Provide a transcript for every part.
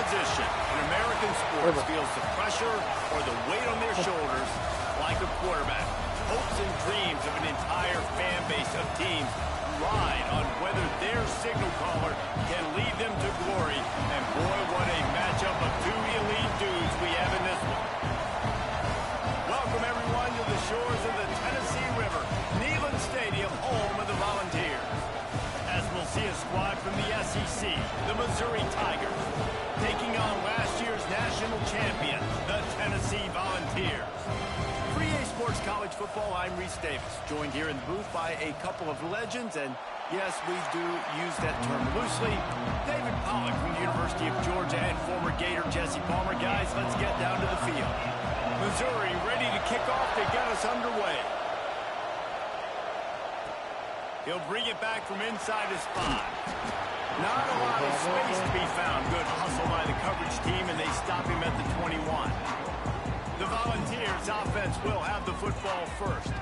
position in American sports feels the pressure or the weight on their shoulders like a quarterback. Hopes and dreams of an entire fan base of teams ride on whether their signal caller can lead them to glory. And boy, what a matchup of two elite dudes we have in this one. Welcome everyone to the shores of the Tennessee River, Neyland Stadium, home of the Volunteers. As we'll see a squad from the SEC, the Missouri Tigers, taking on last year's national champion, the Tennessee Volunteers. For EA Sports College Football, I'm Reese Davis, joined here in the booth by a couple of legends, and yes, we do use that term loosely. David Pollack from the University of Georgia and former Gator Jesse Palmer. Guys, let's get down to the field. Missouri ready to kick off to get us underway. He'll bring it back from inside his spot. Not a lot of space to be found. Good hustle by the coverage team, and they stop him at the 21. The Volunteers offense will have the football first.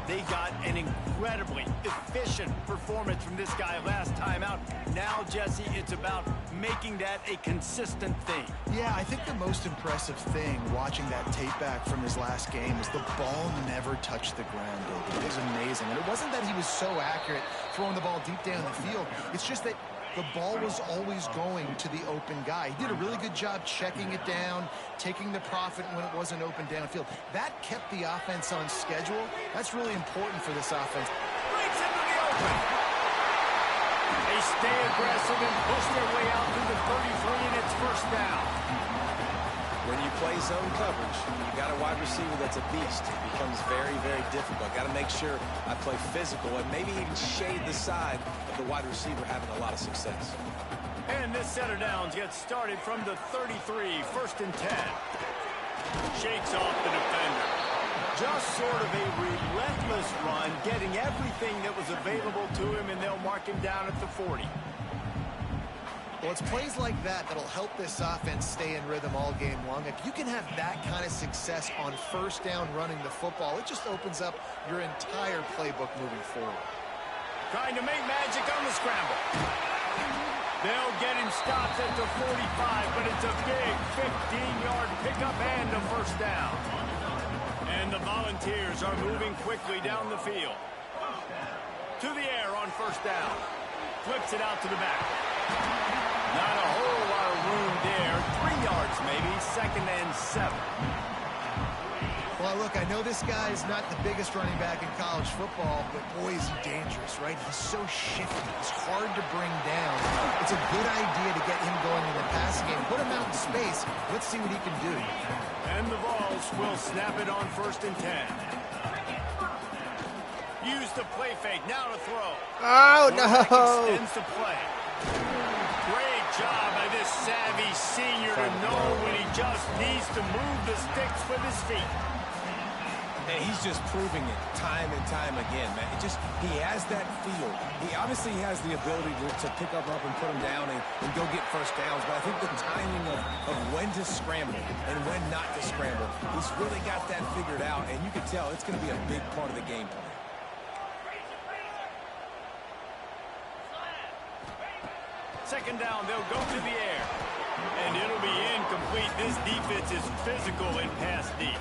They got an incredibly efficient performance from this guy last time out. Now, Jesse, it's about making that a consistent thing. Yeah, I think the most impressive thing watching that tape back from his last game is the ball never touched the ground. It was amazing. And it wasn't that he was so accurate throwing the ball deep down the field. It's just that the ball was always going to the open guy. He did a really good job checking it down, taking the profit when it wasn't open downfield. That kept the offense on schedule. That's really important for this offense. Breaks into the open. They stay aggressive and push their way out through the 33, and it's first down. When you play zone coverage, you got a wide receiver that's a beast. It becomes very, very difficult. Got to make sure I play physical and maybe even shade the side of the wide receiver having a lot of success. And this set of downs gets started from the 33, first and 10. Shakes off the defender. Just sort of a relentless run, getting everything that was available to him, and they'll mark him down at the 40. Well, it's plays like that that'll help this offense stay in rhythm all game long. If you can have that kind of success on first down running the football, it just opens up your entire playbook moving forward. Trying to make magic on the scramble. They'll get him stopped at the 45, but it's a big 15-yard pickup and a first down. And the Volunteers are moving quickly down the field. To the air on first down. Flips it out to the back. Not a whole lot of room there. 3 yards maybe, second and 7. Well, look, I know this guy is not the biggest running back in college football, but boy, is he dangerous, right? He's so shifty. He's hard to bring down. It's a good idea to get him going in the passing game. Put him out in space. Let's see what he can do. And the Vols will snap it on first and 10. Use the play fake, now to throw. Oh, no! Extends the play. Great job by this savvy senior to know when he just needs to move the sticks with his feet. And he's just proving it time and time again, man. He has that feel. He obviously has the ability to pick up and put him down and go get first downs. But I think the timing of when to scramble and when not to scramble, he's really got that figured out. And you can tell it's going to be a big part of the game plan. Second down, they'll go to the air. And it'll be incomplete. This defense is physical and pass deep.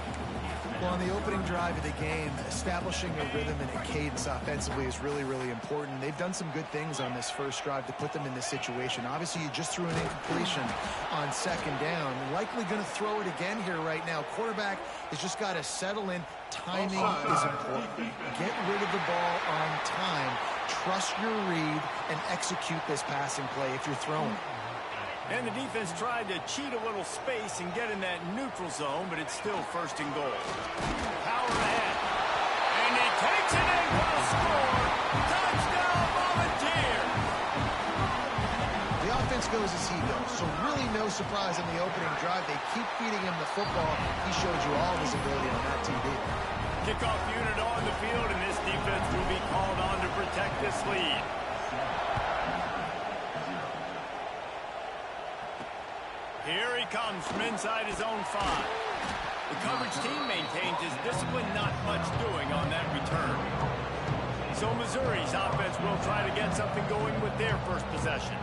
Well, on the opening drive of the game, establishing a rhythm and a cadence offensively is really, really important. They've done some good things on this first drive to put them in this situation. Obviously, you just threw an incompletion on second down. Likely going to throw it again here right now. Quarterback has just got to settle in. Timing is important. Get rid of the ball on time. Trust your read and execute this passing play if you're throwing. And the defense tried to cheat a little space and get in that neutral zone, but it's still first and goal. Power ahead. And he takes it and will score. Touchdown, Volunteers! The offense goes as he goes, so really no surprise in the opening drive. They keep feeding him the football. He showed you all of his ability on that TV. Kickoff unit on the field, and this defense will be called on to protect this lead. Here he comes from inside his own 5. The coverage team maintains his discipline, not much doing on that return. So Missouri's offense will try to get something going with their first possession.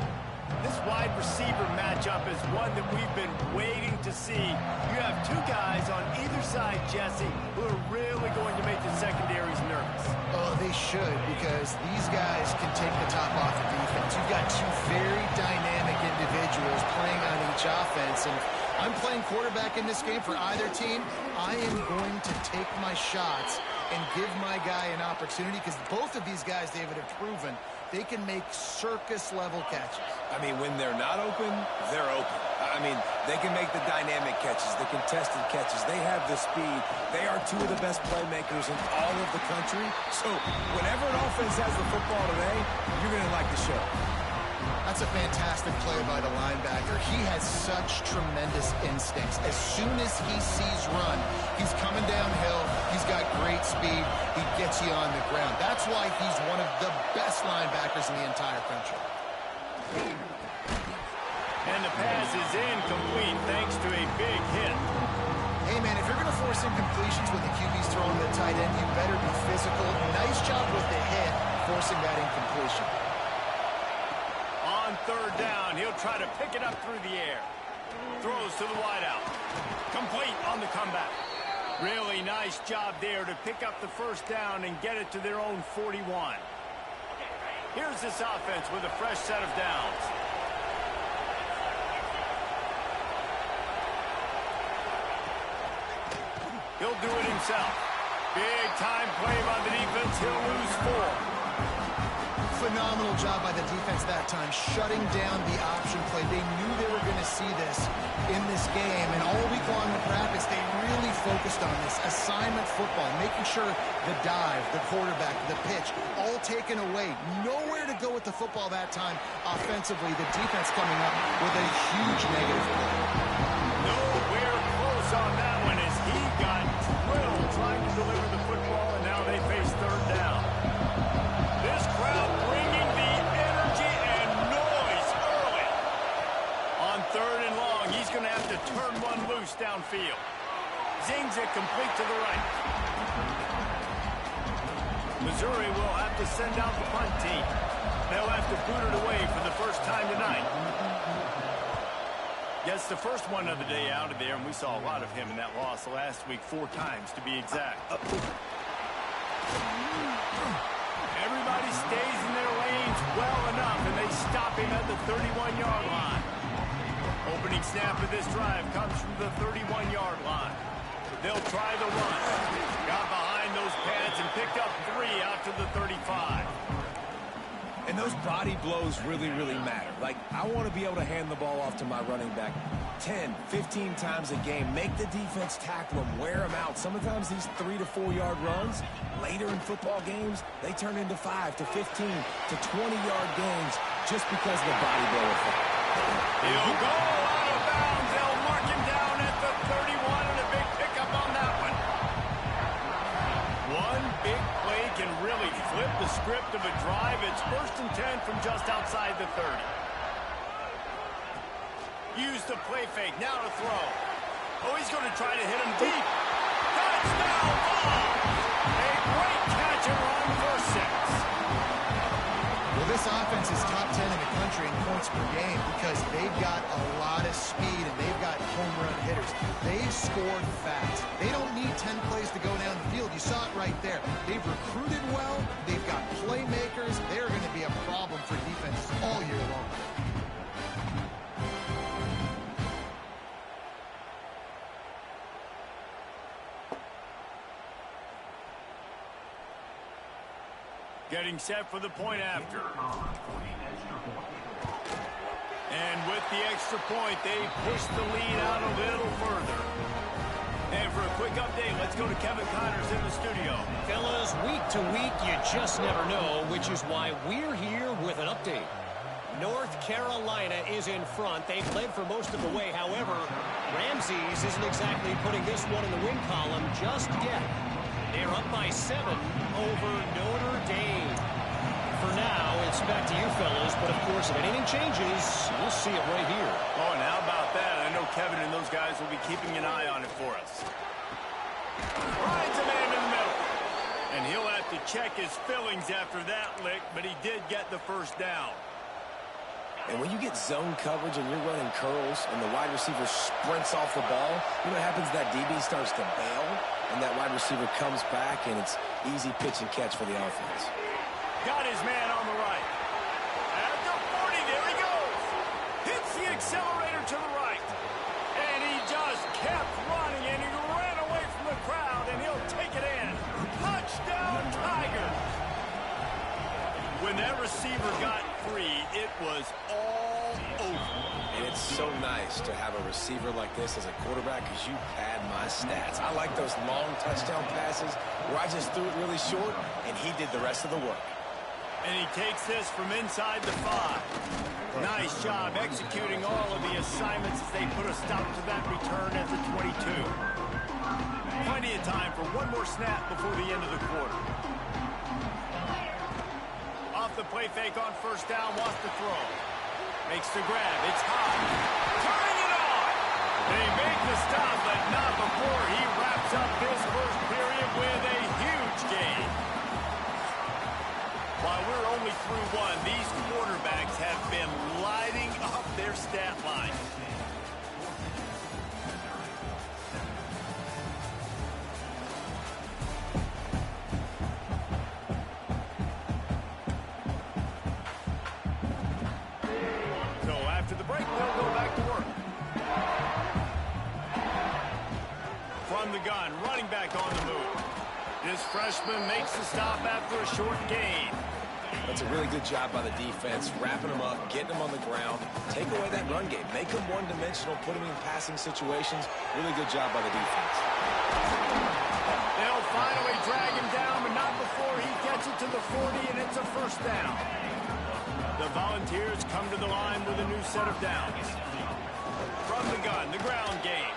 This wide receiver matchup is one that we've been waiting to see. You have two guys on either side, Jesse, who are really going to make the secondaries nervous. Oh, they should, because these guys can take the top off the defense. You've got two very dynamic individuals playing on each offense, and I'm playing quarterback in this game for either team. I am going to take my shots and give my guy an opportunity, because both of these guys, David, have proven they can make circus-level catches. I mean, when they're not open, they're open. I mean, they can make the dynamic catches, the contested catches. They have the speed. They are two of the best playmakers in all of the country. So whenever an offense has the football today, you're going to like the show. That's a fantastic play by the linebacker. He has such tremendous instincts. As soon as he sees run, he's coming downhill. He's got great speed. He gets you on the ground. That's why he's one of the best linebackers in the entire country. And the pass is incomplete thanks to a big hit. Hey, man, if you're going to force incompletions with the QBs throwing the tight end, you better be physical. Nice job with the hit, forcing that incompletion. On third down, he'll try to pick it up through the air. Throws to the wideout. Complete on the comeback. Really nice job there to pick up the first down and get it to their own 41. Here's this offense with a fresh set of downs. He'll do it himself. Big time play by the defense. He'll lose 4. Phenomenal job by the defense that time, shutting down the option play. They knew they were going to see this in this game, and all week long in practice, they really focused on this assignment football, making sure the dive, the quarterback, the pitch, all taken away. Nowhere to go with the football that time offensively. The defense coming up with a huge negative play. Nowhere close on that one as he got drilled trying to deliver the football, and now they face third down. This crowd bringing the energy and noise early. On third and long, he's going to have to turn one loose downfield. Zings it complete to the right. Missouri will have to send out the punt team. They'll have to boot it away for the first time tonight. Gets the first one of the day out of there, and we saw a lot of him in that loss last week, 4 times to be exact. Everybody stays in their lanes well enough, and they stop him at the 31-yard line. Opening snap of this drive comes from the 31-yard line. They'll try the run. Got behind those pads and picked up 3 out to the 35. And those body blows really, really matter. Like, I want to be able to hand the ball off to my running back 10, 15 times a game. Make the defense tackle them, wear them out. Sometimes these 3 to 4 yard runs, later in football games, they turn into 5 to 15 to 20-yard gains just because of the body blow effect. He'll go out of bounds. They'll mark him down at the 31, and a big pickup on that one. One big play can really flip the script of a drive. It's 1st and 10 from just outside the 30. Use the play fake. Now to throw. Oh, he's going to try to hit him deep. Touchdown ball. A great catch and run for 6. Well, this offense is top 10 in the country in points per game because they've got a lot of speed and they've got home run hitters. They've scored fast. They don't need 10 plays to go down the field. You saw it right there. They've recruited well. They've got playmakers. They're going to be a problem for defenses all year long. Getting set for the point after. And with the extra point, they push the lead out a little further. And for a quick update, let's go to Kevin Connors in the studio. Fellas, week to week, you just never know, which is why we're here with an update. North Carolina is in front. They've led for most of the way. However, Ramses isn't exactly putting this one in the win column just yet. They're up by 7 over Notre Dame. For now, it's back to you fellas, but of course, if anything changes, we'll see it right here. Oh, and how about that? I know Kevin and those guys will be keeping an eye on it for us. Finds a man in the middle. And he'll have to check his fillings after that lick, but he did get the first down. And when you get zone coverage and you're running curls and the wide receiver sprints off the ball, you know what happens? That DB starts to bail, and that wide receiver comes back, and it's easy pitch and catch for the offense. Got his man on the right. At the 40, there he goes. Hits the accelerator to the right. And he just kept running, and he ran away from the crowd, and he'll take it in. Touchdown, Tiger. When that receiver got free, it was all over. And it's so nice to have a receiver like this as a quarterback because you pad my stats. I like those long touchdown passes where I just threw it really short, and he did the rest of the work. And he takes this from inside the 5. Nice job executing all of the assignments as they put a stop to that return at the 22. Plenty of time for one more snap before the end of the quarter. Off the play fake on first down, wants to throw. Makes the grab, it's high. Turning it on! They make the stop, but not before he wraps up his first period with a huge gain. While we're only through one, these quarterbacks have been lighting up their stat line. So after the break, they'll go back to work. From the gun, running back on the move. This freshman makes the stop after a short gain. That's a really good job by the defense, wrapping them up, getting them on the ground, take away that run game, make them one-dimensional, put them in passing situations. Really good job by the defense. They'll finally drag him down, but not before he gets it to the 40, and it's a first down. The Volunteers come to the line with a new set of downs. From the gun, the ground game.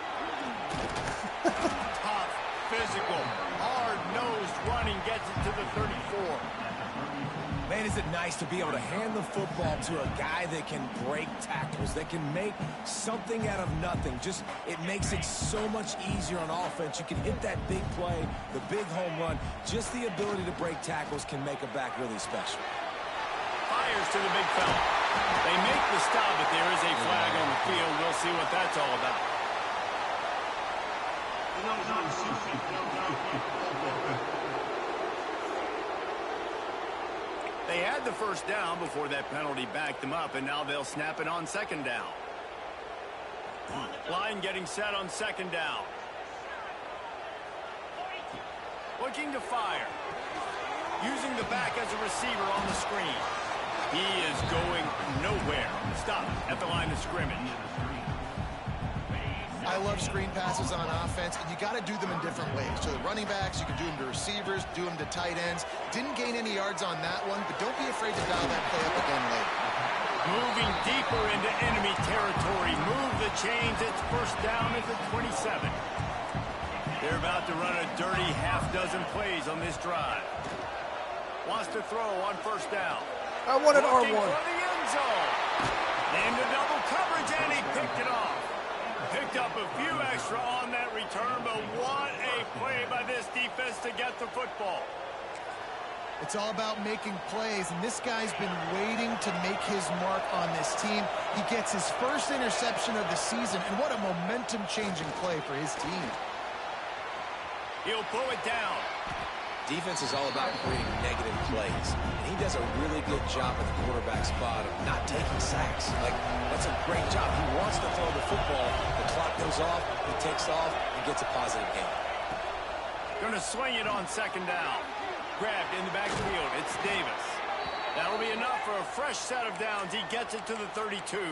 Tough, physical, hard-nosed running gets it to the 34. Man, is it nice to be able to hand the football to a guy that can break tackles, that can make something out of nothing. Just, it makes it so much easier on offense. You can hit that big play, the big home run. Just the ability to break tackles can make a back really special. Fires to the big fella. They make the stop, but there is a flag on the field. We'll see what that's all about. They had the first down before that penalty backed them up, and now they'll snap it on second down. Line getting set on second down. Looking to fire. Using the back as a receiver on the screen. He is going nowhere. Stop at the line of scrimmage. I love screen passes on offense, and you got to do them in different ways. To the running backs, you can do them to receivers, do them to tight ends. Didn't gain any yards on that one, but don't be afraid to dial that play up again later. Moving deeper into enemy territory. Move the chains. It's first down at the 27. They're about to run a dirty half-dozen plays on this drive. Wants to throw on first down. I wanted Looking R1. for the end zone. Into double coverage, and he picked it off. Picked up a few extra on that return, but what a play by this defense to get the football. It's all about making plays, and this guy's been waiting to make his mark on this team. He gets his first interception of the season, and what a momentum-changing play for his team. He'll pull it down. Defense is all about creating negative plays, and he does a really good job at the quarterback spot of not taking sacks. Like, that's a great job. He wants to throw the football. The clock goes off, he takes off, and gets a positive gain. Going to swing it on second down. Grabbed in the backfield. It's Davis. That'll be enough for a fresh set of downs. He gets it to the 32.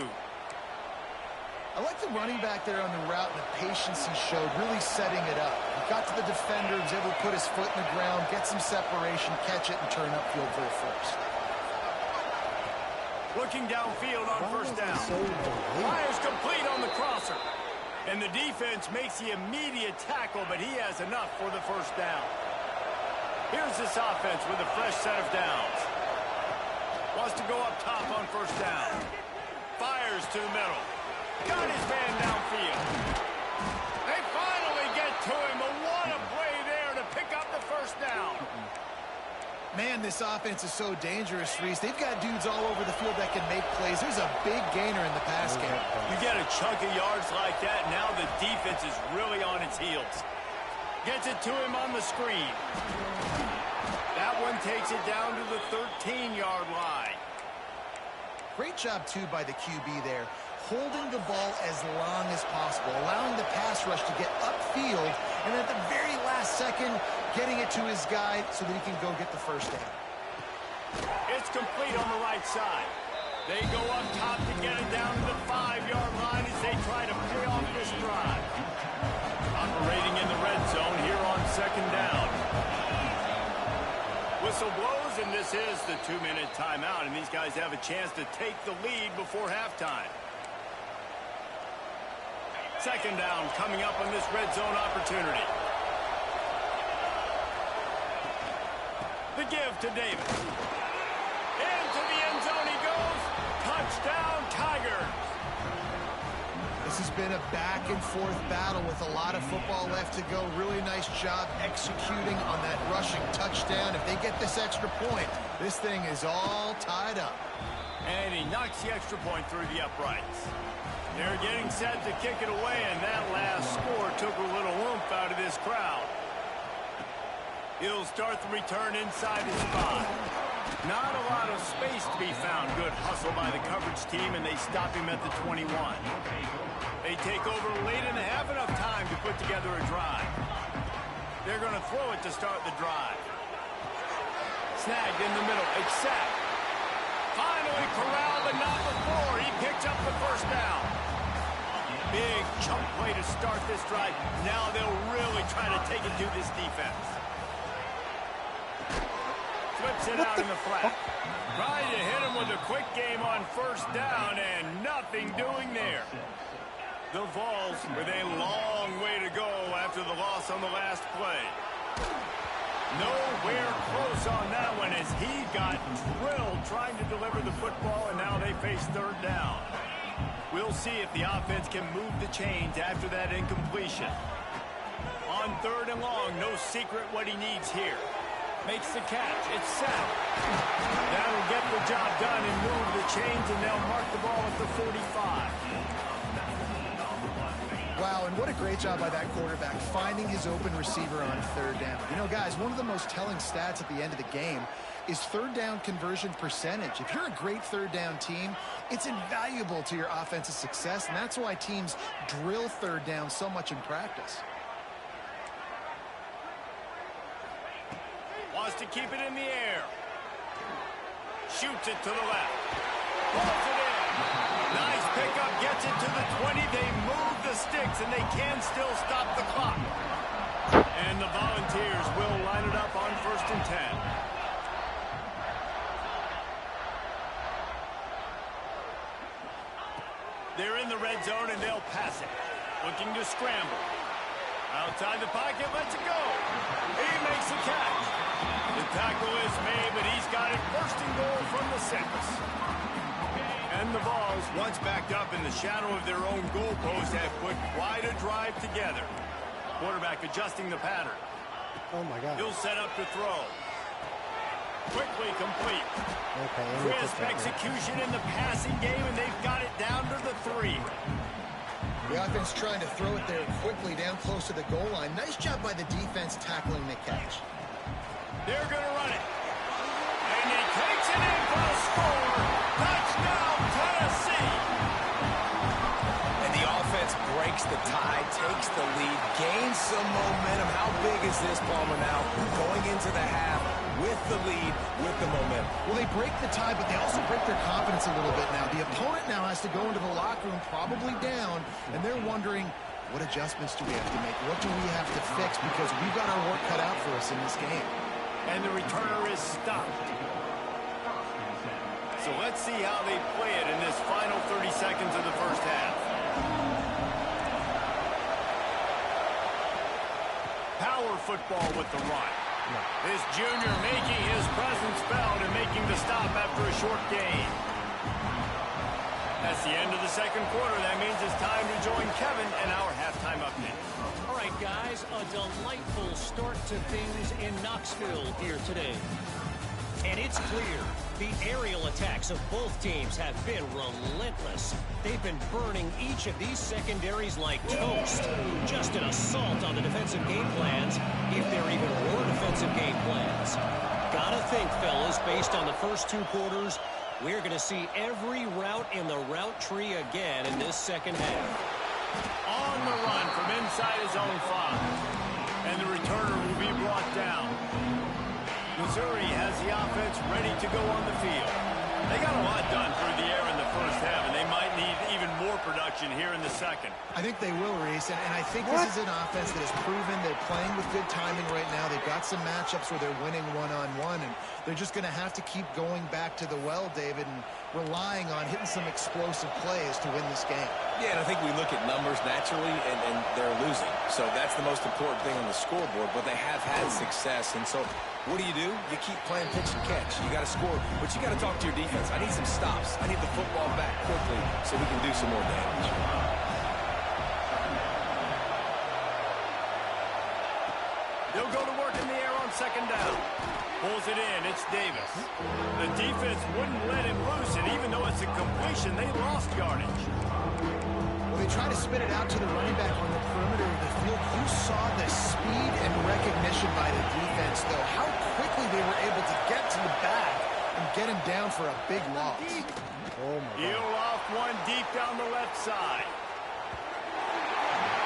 I like the running back there on the route and the patience he showed, really setting it up. He got to the defender, was able to put his foot in the ground, get some separation, catch it, and turn upfield for the first. Looking downfield on first down. Fires complete on the crosser. And the defense makes the immediate tackle, but he has enough for the first down. Here's this offense with a fresh set of downs. Wants to go up top on first down. Fires to the middle. Got his man downfield. They finally get to him, but what a play there to pick up the first down. Man, this offense is so dangerous, Reese. They've got dudes all over the field that can make plays. There's a big gainer in the pass game. You get a chunk of yards like that, now the defense is really on its heels. Gets it to him on the screen. That one takes it down to the 13-yard line. Great job, too, by the QB there, holding the ball as long as possible, allowing the pass rush to get upfield, and at the very last second, getting it to his guy so that he can go get the first down. It's complete on the right side. They go up top to get it down to the 5-yard line as they try to pay off this drive. Operating in the red zone here on second down. Whistle blows, and this is the 2-minute timeout, and these guys have a chance to take the lead before halftime. Second down coming up on this red zone opportunity. The give to Davis. Into the end zone he goes. Touchdown, Tigers. This has been a back-and-forth battle with a lot of football left to go. Really nice job executing on that rushing touchdown. If they get this extra point, this thing is all tied up. And he knocks the extra point through the uprights. They're getting set to kick it away, and that last score took a little oomph out of this crowd. He'll start the return inside his spot. Not a lot of space to be found. Good hustle by the coverage team, and they stop him at the 21. They take over late in the half, enough time to put together a drive. They're going to throw it to start the drive. Snagged in the middle. It's sacked. Finally corralled, but not before. He picks up the first down. Big chunk play to start this drive. Now they'll really try to take it to this defense. Flips it out in the flat. Trying to hit him with a quick game on first down, and nothing doing there. The Vols with a long way to go after the loss on the last play. Nowhere close on that one as he got drilled trying to deliver the football, and now they face third down. We'll see if the offense can move the chains after that incompletion. On third and long, no secret what he needs here. Makes the catch. It's sacked. That'll get the job done and move the chains, and they'll mark the ball at the 45. Wow, and what a great job by that quarterback, finding his open receiver on third down. You know, guys, one of the most telling stats at the end of the game is third down conversion percentage. If you're a great third down team, it's invaluable to your offensive success, and that's why teams drill third down so much in practice. Wants to keep it in the air. Shoots it to the left. Pulls it in. Nice pickup. Gets it to the 20. They move the sticks, and they can still stop the clock. And the Volunteers will line it up on 1st and 10. They're in the red zone, and they'll pass it. Looking to scramble. Outside the pocket, lets it go. He makes the catch. The tackle is made, but he's got it first and goal from the 6. And the Vols, once backed up in the shadow of their own goalpost, have put quite a drive together. Quarterback adjusting the pattern. Oh, my God. He'll set up to throw. Quickly complete. Okay, Crisp execution in the passing game, and they've got it down to the 3. The offense trying to throw it there quickly down close to the goal line. Nice job by the defense tackling the catch. They're going to run it. And he takes it in for a score. Touchdown, Tennessee. And the offense breaks the tie, takes the lead, gains some momentum. How big is this, Palmer, now? Going into the half with the lead, with the momentum. Well, they break the tie, but they also break their confidence a little bit now. The opponent now has to go into the locker room probably down, and they're wondering, what adjustments do we have to make? What do we have to fix? Because we've got our work cut out for us in this game. And the returner is stopped. So let's see how they play it in this final 30 seconds of the first half. Power football with the run. This junior making his presence felt and making the stop after a short gain. That's the end of the second quarter. That means it's time to join Kevin and our halftime update. All right, guys, a delightful start to things in Knoxville here today. It's clear the aerial attacks of both teams have been relentless. They've been burning each of these secondaries like toast. Just an assault on the defensive game plans, if there even were defensive game plans. Gotta think, fellas, based on the first 2 quarters, we're going to see every route in the route tree again in this second half. On the run from inside his own 5. And the returner will be brought down. Missouri has the offense ready to go on the field. They got a lot done through the air in the first half, and they might need even more production here in the second. I think they will, Reese, and I think this is an offense that has proven they're playing with good timing right now. They've got some matchups where they're winning one-on-one, and they're just going to have to keep going back to the well, David, and relying on hitting some explosive plays to win this game. Yeah, and I think we look at numbers naturally, and they're losing. So that's the most important thing on the scoreboard, but they have had success. And so what do? You keep playing pitch and catch. You got to score, but you got to talk to your defense. I need some stops. I need the football back quickly so we can do some more damage. They'll go to work in the air on second down. Pulls it in. It's Davis. The defense wouldn't let him loose, and even though it's a completion, they lost yardage. Well, they try to spit it out to the running back on the perimeter of the field. You saw the speed and recognition by the defense, though. How quickly they were able to get to the back and get him down for a big loss. Oh, my God. He'll off one deep down the left side.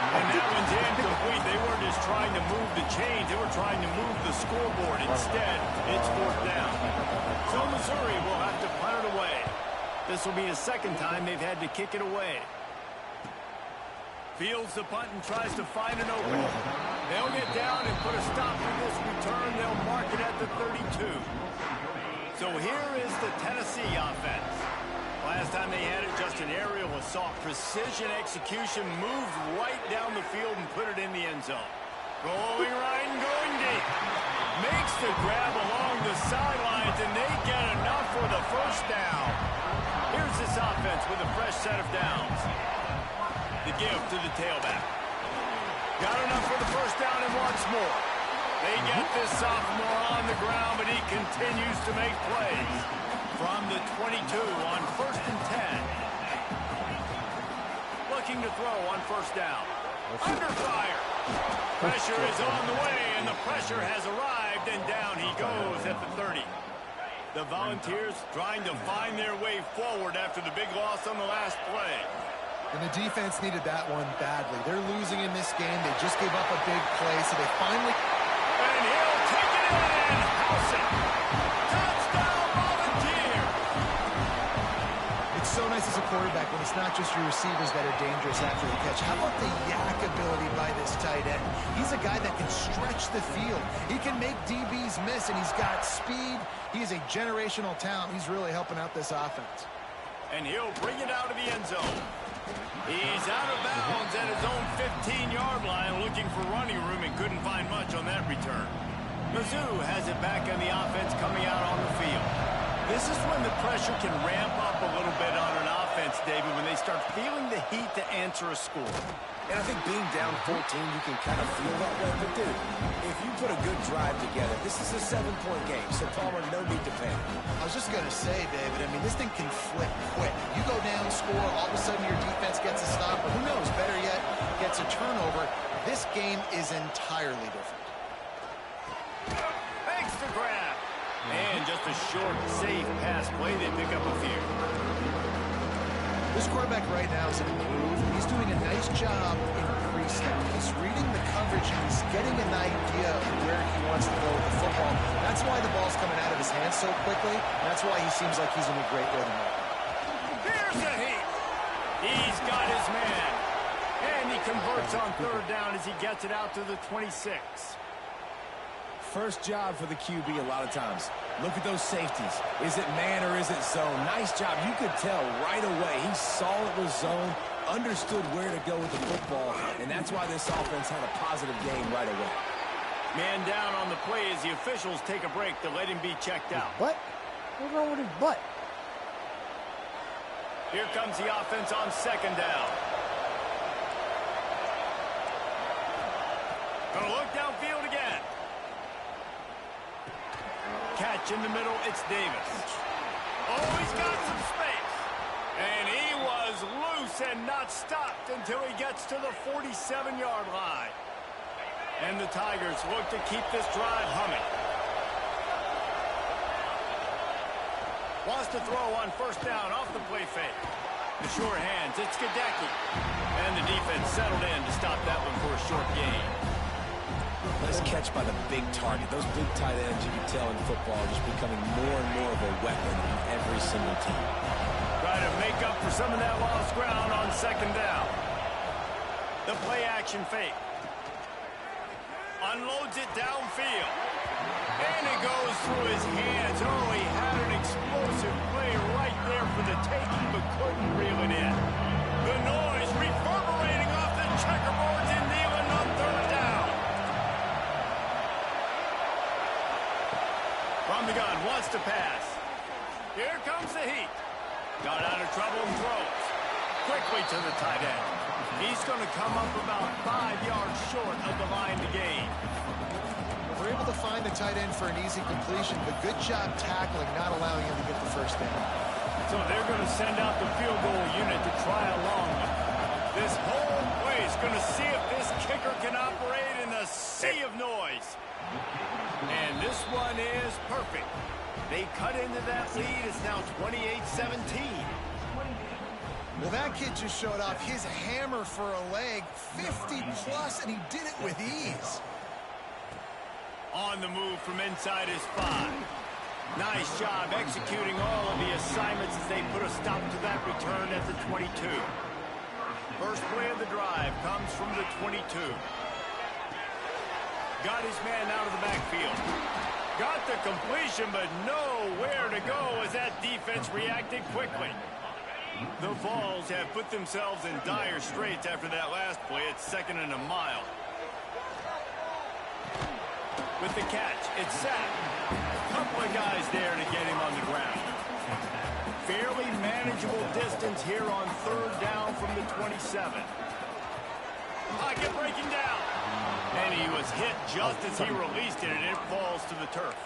And that one's incomplete. They weren't just trying to move the chains. They were trying to move the scoreboard. Instead, it's 4th down. So Missouri will have to punt it away. This will be the second time they've had to kick it away. Fields the punt and tries to find an opening. They'll get down and put a stop to this return. They'll mark it at the 32. So here is the Tennessee offense. Last time they had it, just an aerial assault. Precision execution, moves right down the field and put it in the end zone. Rolling right and going deep. Makes the grab along the sidelines, and they get enough for the first down. Here's this offense with a fresh set of downs. The give to the tailback. Got enough for the first down and wants more. They get this sophomore on the ground, but he continues to make plays. From the 22 on 1st and 10. Looking to throw on first down. Under fire. Pressure is on the way, and the pressure has arrived, and down he goes at the 30. The Volunteers trying to find their way forward after the big loss on the last play. And the defense needed that one badly. They're losing in this game. They just gave up a big play, so they finally... And he'll take it in and house it. Touchdown, Volunteer! It's so nice as a quarterback when it's not just your receivers that are dangerous after the catch. How about the yak ability by this tight end? He's a guy that can stretch the field. He can make DBs miss, and he's got speed. He's a generational talent. He's really helping out this offense. And he'll bring it out of the end zone. He's out of bounds at his own 15-yard line, looking for running room and couldn't find much on that return. Mizzou has it back on the offense coming out on the field. This is when the pressure can ramp up a little bit on an offense, David, when they start feeling the heat to answer a score. And I think being down 14, you can kind of feel that way. But, dude, if you put a good drive together, this is a 7-point game, so Palmer, no need to panic. I was just going to say, David, I mean, this thing can flip quick. You go down, score, all of a sudden your defense gets a stop, or who knows, better yet, gets a turnover. This game is entirely different. Thanks to grab. And just a short, safe pass play. They pick up a few. This quarterback right now is an improve. He's doing a nice job in pre-snap. He's reading the coverage, and he's getting an idea of where he wants to go with the football. That's why the ball's coming out of his hands so quickly. That's why he seems like he's in a great rhythm right now. Here's the heat. He's got his man. And he converts on 3rd down as he gets it out to the 26. First job for the QB a lot of times. Look at those safeties. Is it man or is it zone? Nice job. You could tell right away. He saw it was zone, understood where to go with the football, and that's why this offense had a positive game right away. Man down on the play as the officials take a break to let him be checked out. What? What's wrong with his butt? Here comes the offense on 2nd down. Gonna look downfield again. Catch stretch in the middle. It's Davis. Oh, he's got some space. And he was loose and not stopped until he gets to the 47-yard line. And the Tigers look to keep this drive humming. Wants to throw on first down off the play fake. The short hands, it's Gadecki. And the defense settled in to stop that one for a short gain. Nice catch by the big target. Those big tight ends, you can tell in football, are just becoming more and more of a weapon on every single team. Try to make up for some of that lost ground on second down. The play action fake. Unloads it downfield. And it goes through his hands. Oh, he had an explosive play right there for the taking, but couldn't reel it in. The noise reverberating off the checkerboards in Neyland on third down. From the gun, wants to pass. Here comes the heat. Got out of trouble and throws. Quickly to the tight end. He's going to come up about 5 yards short of the line to gain. We're able to find the tight end for an easy completion, but good job tackling, not allowing him to get the first down. So they're going to send out the field goal unit to try a long one. This whole place is going to see if this kicker can operate in a sea of noise. And this one is perfect. They cut into that lead. It's now 28-17. Well, that kid just showed off his hammer for a leg, 50-plus, and he did it with ease. On the move from inside his 5. Nice job executing all of the assignments as they put a stop to that return at the 22. First play of the drive comes from the 22. Got his man out of the backfield. Got the completion, but nowhere to go as that defense reacted quickly. The Vols have put themselves in dire straits after that last play. It's 2nd and a mile. With the catch, it's sacked. A couple of guys there to get him on the ground. Fairly manageable distance here on third down from the 27. Pocket breaking down. And he was hit just as he released it, and it falls to the turf.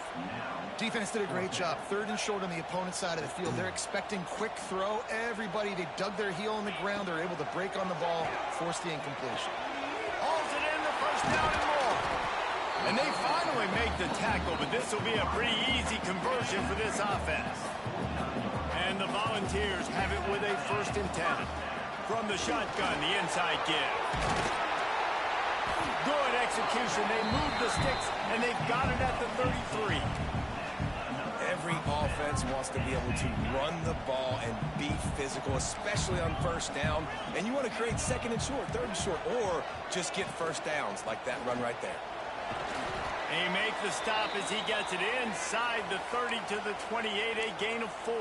Defense did a great job. 3rd and short on the opponent's side of the field. They're expecting quick throw. Everybody, they dug their heel on the ground. They're able to break on the ball, force the incompletion. Hauls it in, the first down and more. And they finally make the tackle, but this will be a pretty easy conversion for this offense. And the Volunteers have it with a 1st and 10. From the shotgun, the inside give. Good execution. They move the sticks, and they've got it at the 33. Every offense wants to be able to run the ball and be physical, especially on first down. And you want to create 2nd and short, 3rd and short, or just get first downs like that run right there. They make the stop as he gets it inside the 30 to the 28, a gain of 4.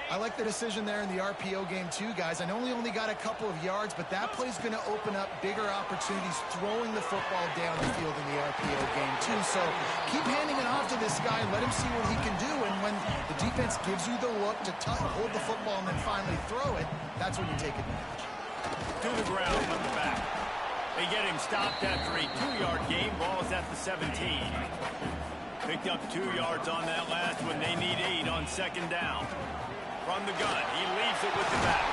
I like the decision there in the RPO game too, guys. I know he only got a couple of yards, but that play's going to open up bigger opportunities throwing the football down the field in the RPO game too. So keep handing it off to this guy and let him see what he can do. And when the defense gives you the look to hold the football and then finally throw it, that's when you take advantage. To the ground from the back. They get him stopped after a 2-yard gain. Ball's at the 17. Picked up 2 yards on that last one. They need 8 on 2nd down. From the gun, he leaves it with the back.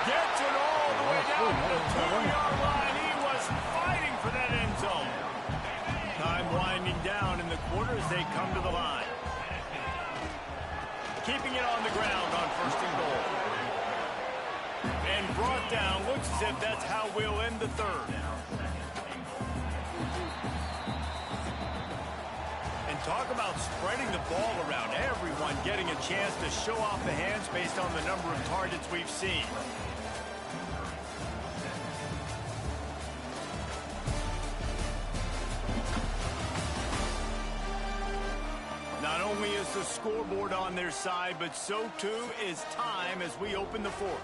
Gets it all the way down to the 2-yard line. He was fighting for that end zone. Time winding down in the quarter as they come to the line. Keeping it on the ground on 1st and goal. And brought down. Looks as if that's how we'll end the 3rd. Talk about spreading the ball around. Everyone getting a chance to show off the hands based on the number of targets we've seen. Not only is the scoreboard on their side, but so too is time as we open the 4th.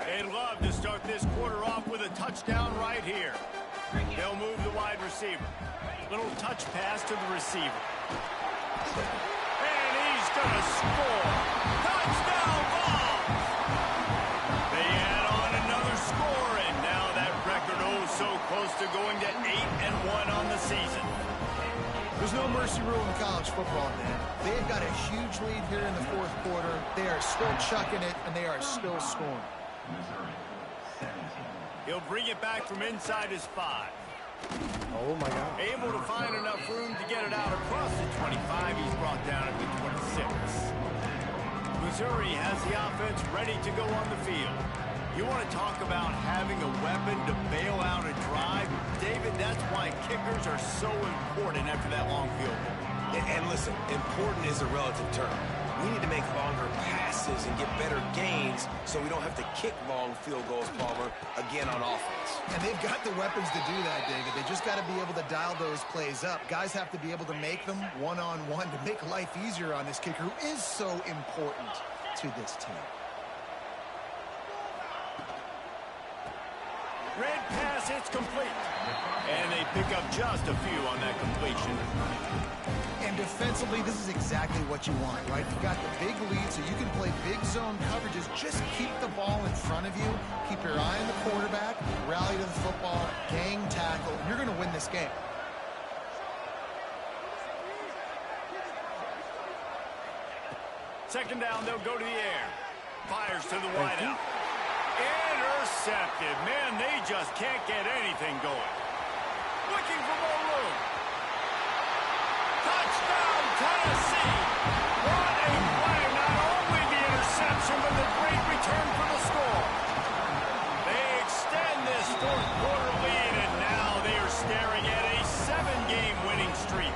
They'd love to start this quarter off with a touchdown right here. They'll move the wide receiver. Little touch pass to the receiver. And he's going to score. Touchdown ball! They add on another score, and now that are going to 8-1 on the season. There's no mercy rule in college football, man. They've got a huge lead here in the fourth quarter. They are still chucking it, and they are still scoring. He'll bring it back from inside his 5. Oh, my God. Able to find enough room to get it out across the 25. He's brought down at the 26. Missouri has the offense ready to go on the field. You want to talk about having a weapon to bail out a drive? David, that's why kickers are so important after that long field goal. And listen, important is a relative term. We need to make longer passes and get better gains so we don't have to kick long field goals, Palmer, again on offense. And they've got the weapons to do that, David. They just got to be able to dial those plays up. Guys have to be able to make them one-on-one to make life easier on this kicker, who is so important to this team. Red pass, it's complete. And they pick up just a few on that completion. And defensively, this is exactly what you want, right? You've got the big lead, so you can play big zone coverages. Just keep the ball in front of you. Keep your eye on the quarterback. Rally to the football. Gang tackle. And you're going to win this game. Second down, they'll go to the air. Fires to the wideout. Intercepted. Man, they just can't get anything going. Looking for more room. Touchdown, Tennessee. What a play. Not only the interception, but the great return for the score. They extend this fourth quarter lead, and now they are staring at a 7-game winning streak.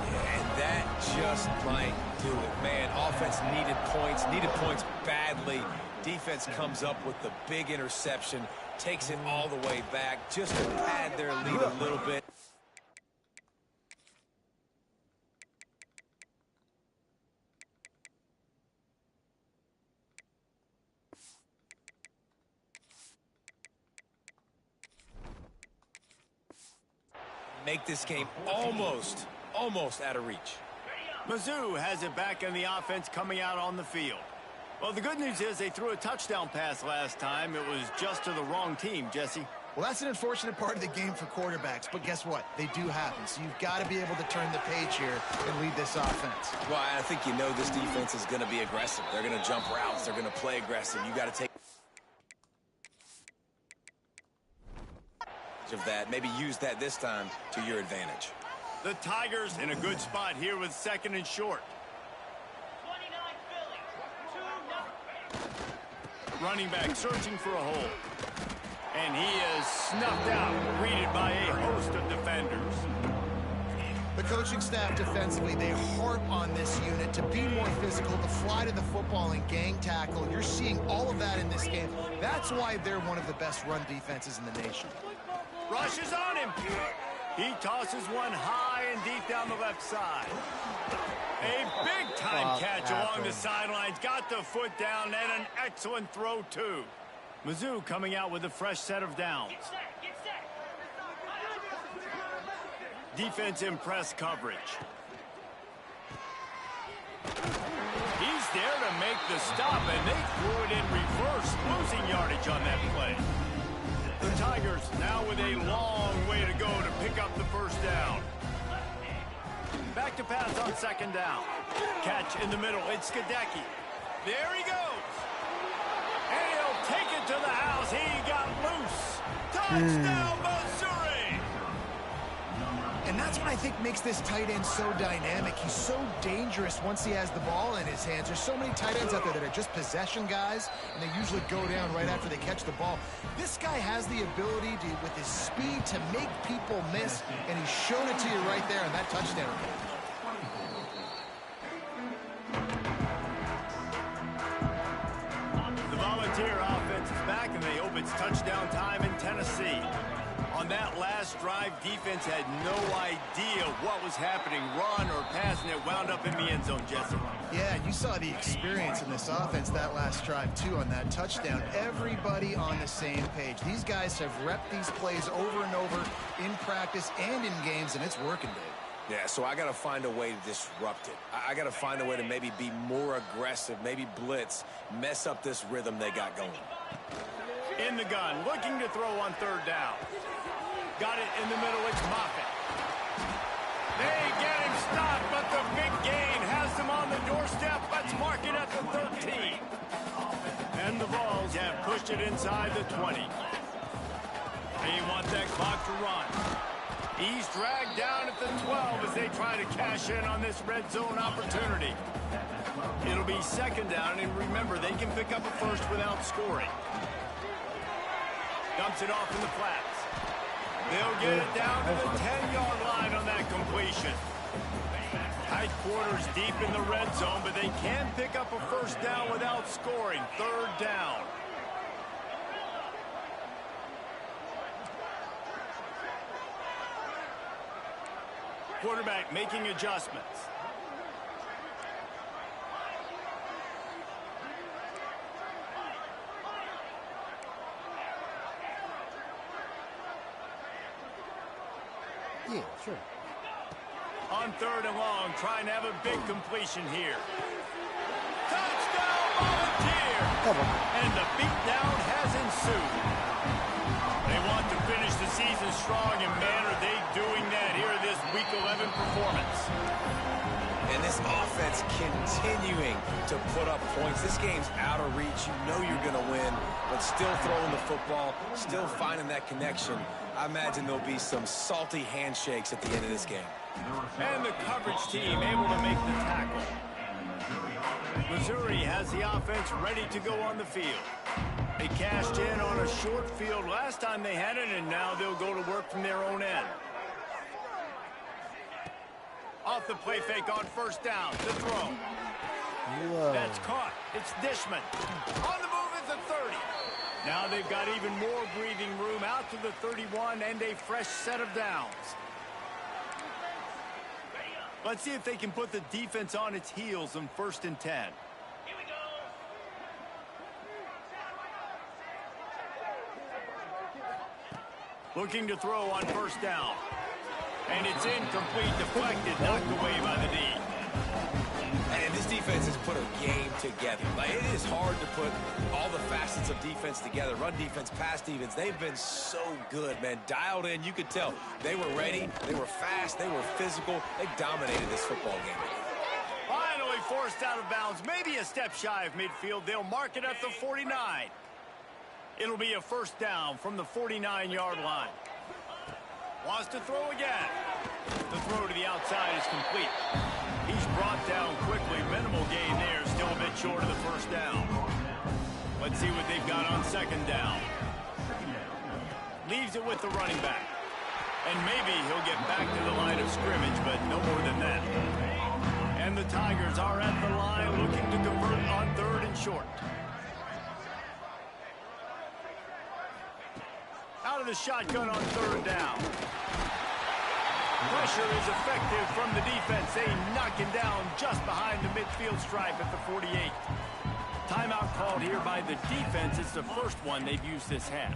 Yeah, and that just might do it. Man, offense needed points badly. Defense comes up with the big interception, takes it all the way back just to pad their lead a little bit. Make this game almost out of reach. Mizzou has it back in the offense coming out on the field. Well, the good news is they threw a touchdown pass last time. It was just to the wrong team, Jesse. Well, that's an unfortunate part of the game for quarterbacks, but guess what? They do happen, so you've got to be able to turn the page here and lead this offense. Well, I think you know this defense is going to be aggressive. They're going to jump routes. They're going to play aggressive. You got to take of that. Maybe use that this time to your advantage. The Tigers in a good spot here with 2nd and short. Running back searching for a hole. And he is snuffed out, greeted by a host of defenders. The coaching staff defensively, they harp on this unit to be more physical, to fly to the football and gang tackle. You're seeing all of that in this game. That's why they're one of the best run defenses in the nation. Rushes on him. He tosses one high and deep down the left side. A big-time catch along the sidelines. Got the foot down and an excellent throw, too. Mizzou coming out with a fresh set of downs. Defense in press coverage. He's there to make the stop, and they threw it in reverse, losing yardage on that play. The Tigers now with a long way to go to pick up the first down. Back to pass on 2nd down. Catch in the middle. It's Skadecki. There he goes. And he'll take it to the house. He got loose. Touchdown, Missouri. And that's what I think makes this tight end so dynamic. He's so dangerous once he has the ball in his hands. There's so many tight ends out there that are just possession guys, and they usually go down right after they catch the ball. This guy has the ability to, with his speed, to make people miss, and he's shown it to you right there on that touchdown. The Volunteer offense is back, and they hope it's touchdown time in Tennessee. On that last drive, defense had no idea what was happening, run or pass, and it wound up in the end zone, Jesse. Yeah, and you saw the experience in this offense that last drive, too, on that touchdown. Everybody on the same page. These guys have repped these plays over and over in practice and in games, and it's working, Dave. Yeah, so I got to find a way to disrupt it. I got to find a way to maybe be more aggressive, maybe blitz, mess up this rhythm they got going. In the gun, looking to throw on 3rd down. Got it in the middle. It's Moffitt. They get him stopped, but the big gain has them on the doorstep. Let's mark it at the 13. And the Vols have pushed it inside the 20. They want that clock to run. He's dragged down at the 12 as they try to cash in on this red zone opportunity. It'll be second down, and remember, they can pick up a first without scoring. Dumps it off in the flats. They'll get it down to the 10-yard line on that completion. Tight quarters deep in the red zone, but they can pick up a first down without scoring. Third down. Quarterback making adjustments. Yeah, sure. On third and long, trying to have a big completion here. Touchdown, Volunteer! And the beatdown has ensued. They want to finish the season strong, and man, are they doing that here in this Week 11 performance. And this offense continuing to put up points. This game's out of reach. You know you're going to win, but still throwing the football, still finding that connection. I imagine there'll be some salty handshakes at the end of this game. And the coverage team able to make the tackle. Missouri has the offense ready to go on the field. They cashed in on a short field last time they had it, and now they'll go to work from their own end. Off the play fake on first down. The throw. Whoa. That's caught. It's Dishman. On the move is the 30. Now they've got even more breathing room out to the 31 and a fresh set of downs. Let's see if they can put the defense on its heels on 1st and 10. Here we go. Looking to throw on first down. And it's incomplete, deflected, knocked away by the D. And this defense has put a game together. Like, it is hard to put all the facets of defense together. Run defense, pass defense. They've been so good, man. Dialed in, you could tell. They were ready. They were fast. They were physical. They dominated this football game. Finally forced out of bounds. Maybe a step shy of midfield. They'll mark it at the 49. It'll be a first down from the 49-yard line. Wants to throw again. The throw to the outside is complete. He's brought down quickly. Minimal gain there. Still a bit short of the first down. Let's see what they've got on second down. Leaves it with the running back. And maybe he'll get back to the line of scrimmage, but no more than that. And the Tigers are at the line looking to convert on third and short. Out of the shotgun on third down. Pressure is effective from the defense. They knock him down just behind the midfield stripe at the 48. Timeout called here by the defense. It's the first one they've used this half.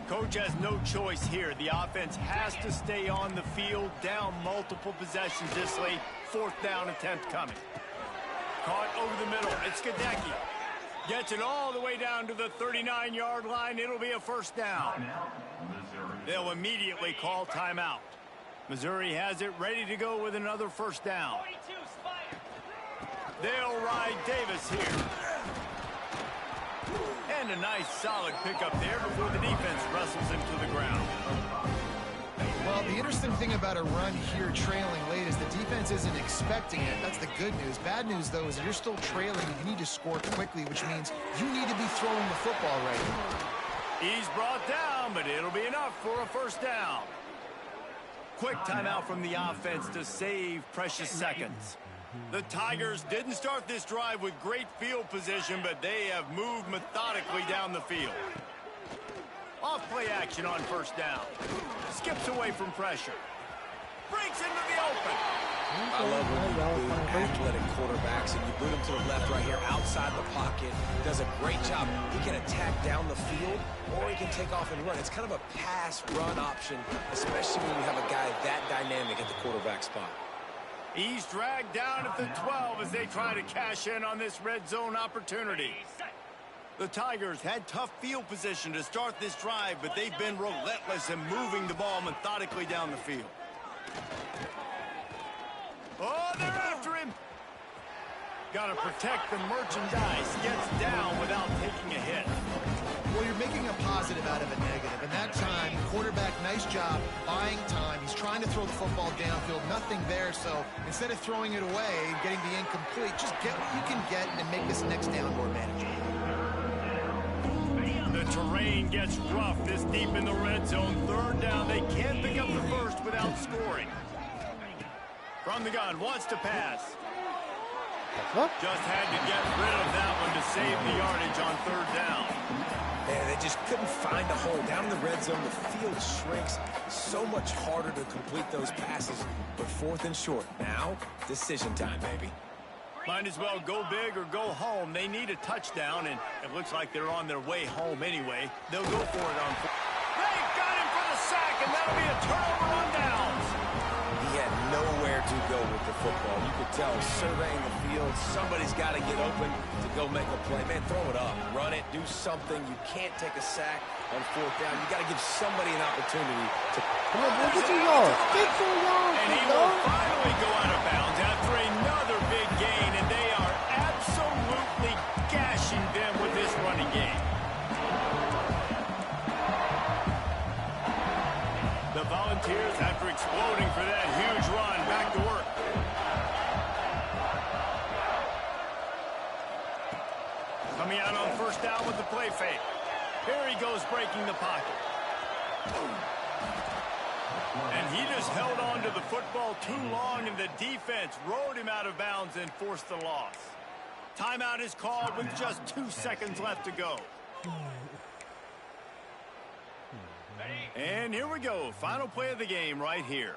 Coach has no choice here. The offense has to stay on the field, down multiple possessions this late. Fourth down attempt coming. Caught over the middle. It's Gadecki. Gets it all the way down to the 39-yard line. It'll be a first down. They'll immediately call timeout. Missouri has it ready to go with another first down. They'll ride Davis here. And a nice solid pickup there before the defense wrestles him to the ground. Well, the interesting thing about a run here trailing late is the defense isn't expecting it. That's the good news. Bad news, though, is you're still trailing. You need to score quickly, which means you need to be throwing the football right now. He's brought down, but it'll be enough for a first down. Quick timeout from the offense to save precious seconds. The Tigers didn't start this drive with great field position, but they have moved methodically down the field. Off play action on first down. Skips away from pressure. Breaks into the open. I love when you boot athletic quarterbacks and you boot him to the left right here outside the pocket. Does a great job. He can attack down the field or he can take off and run. It's kind of a pass-run option, especially when you have a guy that dynamic at the quarterback spot. He's dragged down at the 12 as they try to cash in on this red zone opportunity. The Tigers had tough field position to start this drive, but they've been relentless in moving the ball methodically down the field. Oh, they're after him. Got to protect the merchandise. Gets down without taking a hit. Well, you're making a positive out of a negative. And that time, quarterback, nice job buying time. He's trying to throw the football downfield. Nothing there. So instead of throwing it away and getting the incomplete, just get what you can get and make this next down more manageable. The terrain gets rough this deep in the red zone. Third down. They can't pick up the first without scoring. From the gun, wants to pass. Just had to get rid of that one to save the yardage on third down. Man, they just couldn't find a hole. Down in the red zone, the field shrinks. So much harder to complete those passes. But fourth and short. Now, decision time, baby. Might as well go big or go home. They need a touchdown, and it looks like they're on their way home anyway. They'll go for it on fourth. They've got him for the sack, and that'll be a turnover on downs. He had nowhere to go with the football. You could tell, surveying the field, somebody's got to get open to go make a play. Man, throw it up, run it, do something. You can't take a sack on fourth down. You got to give somebody an opportunity to... Come on, boy, get 2 yards. Get 2 yards, And he will finally go out of bounds after another big gain, and they are absolutely gashing them with this running game. The Volunteers, after exploding for that huge run, back to work. Coming out on first down with the play fake. Here he goes, breaking the pocket. And he just held on to the football too long, and the defense rode him out of bounds and forced the loss. Timeout is called with just 2 seconds left to go. And here we go. Final play of the game right here.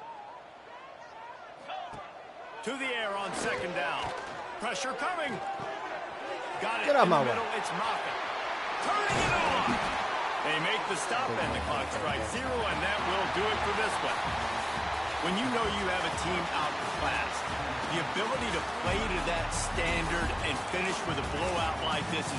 To the air on second down. Pressure coming. Got it in the middle. It's Moffitt. Turning it on. They make the stop and the clock strikes 0, and that will do it for this one. When you know you have a team outclassed, the ability to play to that standard and finish with a blowout like this is